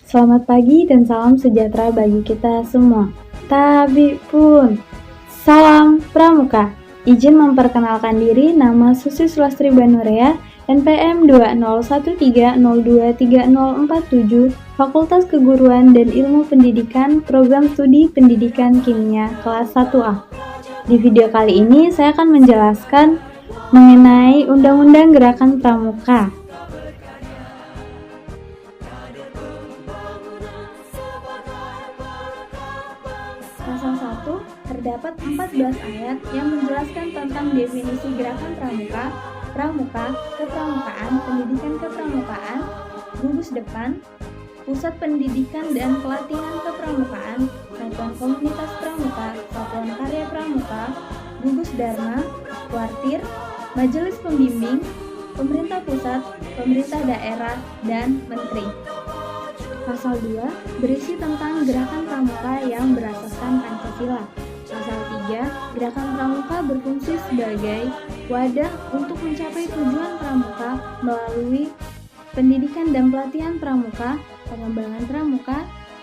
Selamat pagi dan salam sejahtera bagi kita semua. Tapi pun, salam Pramuka. Izin memperkenalkan diri, nama Susi Sulastri Banurea, NPM 2013023047, Fakultas Keguruan dan Ilmu Pendidikan, Program Studi Pendidikan Kimia kelas 1A. Di video kali ini saya akan menjelaskan mengenai Undang-Undang Gerakan Pramuka. Pasal 1 terdapat 14 ayat yang menjelaskan tentang definisi gerakan pramuka, pramuka, kepramukaan, pendidikan kepramukaan, gugus depan, pusat pendidikan dan pelatihan kepramukaan, satuan komunitas pramuka, satuan karya pramuka, gugus dharma, kuartir, majelis pembimbing, pemerintah pusat, pemerintah daerah, dan menteri. Pasal 2 berisi tentang gerakan pramuka yang berasaskan Pancasila. Pasal 3, gerakan pramuka berfungsi sebagai wadah untuk mencapai tujuan pramuka melalui pendidikan dan pelatihan pramuka, pengembangan pramuka,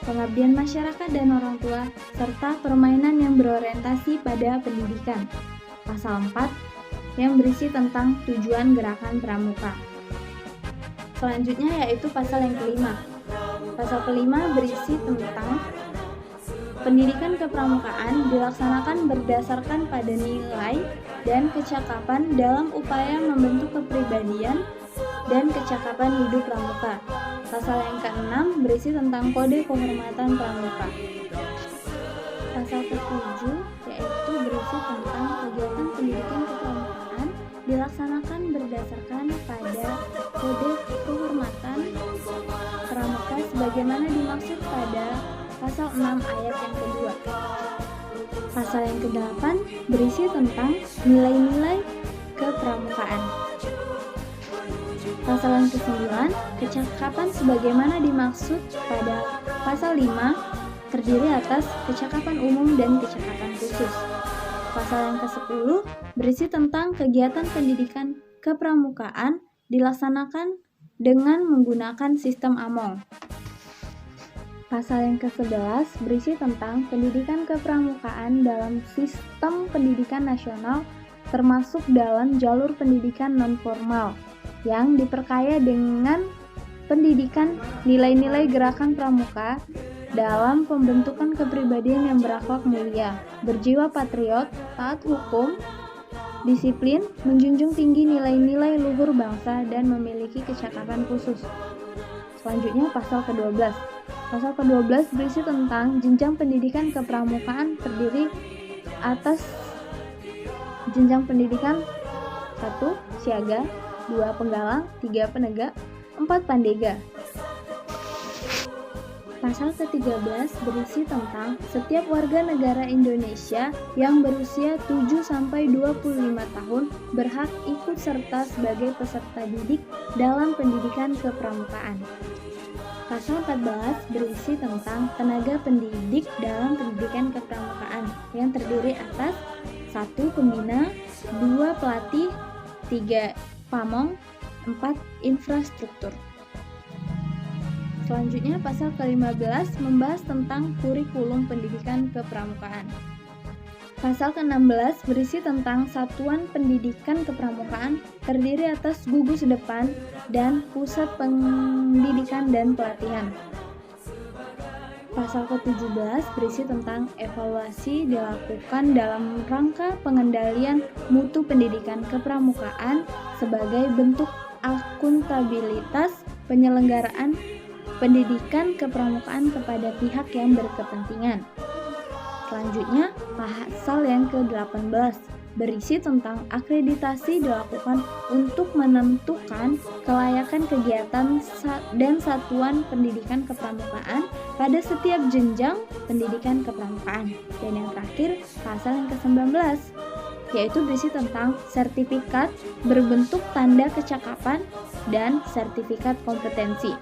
pengabdian masyarakat dan orang tua, serta permainan yang berorientasi pada pendidikan. Pasal 4 yang berisi tentang tujuan gerakan pramuka. Selanjutnya yaitu pasal yang kelima. Pasal kelima berisi tentang pendidikan kepramukaan dilaksanakan berdasarkan pada nilai dan kecakapan dalam upaya membentuk kepribadian dan kecakapan hidup pramuka. Pasal yang keenam berisi tentang kode kehormatan pramuka. Pasal ketujuh yaitu berisi tentang kegiatan pendidikan kepramukaan dilaksanakan berdasarkan pada kode kehormatan pramuka sebagaimana dimaksud pada pasal 6 ayat yang kedua. Pasal yang ke-8 berisi tentang nilai-nilai kepramukaan. Pasal yang ke-9 kecakapan sebagaimana dimaksud pada pasal 5 terdiri atas kecakapan umum dan kecakapan khusus. Pasal yang ke-10 berisi tentang kegiatan pendidikan kepramukaan dilaksanakan dengan menggunakan sistem AMONG. Pasal yang ke-11 berisi tentang pendidikan kepramukaan dalam sistem pendidikan nasional termasuk dalam jalur pendidikan non-formal yang diperkaya dengan pendidikan nilai-nilai gerakan pramuka dalam pembentukan kepribadian yang berakhlak mulia, berjiwa patriot, taat hukum, disiplin, menjunjung tinggi nilai-nilai luhur bangsa, dan memiliki kecakapan khusus. Selanjutnya pasal ke-12. Pasal ke-12 berisi tentang jenjang pendidikan kepramukaan terdiri atas jenjang pendidikan 1. Siaga, 2. Penggalang, 3. Penegak, 4. Pandega. Pasal ke-13 berisi tentang setiap warga negara Indonesia yang berusia 7-25 tahun berhak ikut serta sebagai peserta didik dalam pendidikan kepramukaan. Pasal 14 berisi tentang tenaga pendidik dalam pendidikan kepramukaan yang terdiri atas 1. Pembina, 2. Pelatih, 3. Pamong, 4. Infrastruktur. Selanjutnya pasal ke-15 membahas tentang kurikulum pendidikan kepramukaan. Pasal ke-16 berisi tentang satuan pendidikan kepramukaan terdiri atas gugus depan dan pusat pendidikan dan pelatihan. Pasal ke-17 berisi tentang evaluasi dilakukan dalam rangka pengendalian mutu pendidikan kepramukaan sebagai bentuk akuntabilitas penyelenggaraan pendidikan kepramukaan kepada pihak yang berkepentingan. Selanjutnya, pasal yang ke-18 berisi tentang akreditasi dilakukan untuk menentukan kelayakan kegiatan dan satuan pendidikan kepramukaan pada setiap jenjang pendidikan kepramukaan. Dan yang terakhir, pasal yang ke-19 yaitu berisi tentang sertifikat berbentuk tanda kecakapan dan sertifikat kompetensi.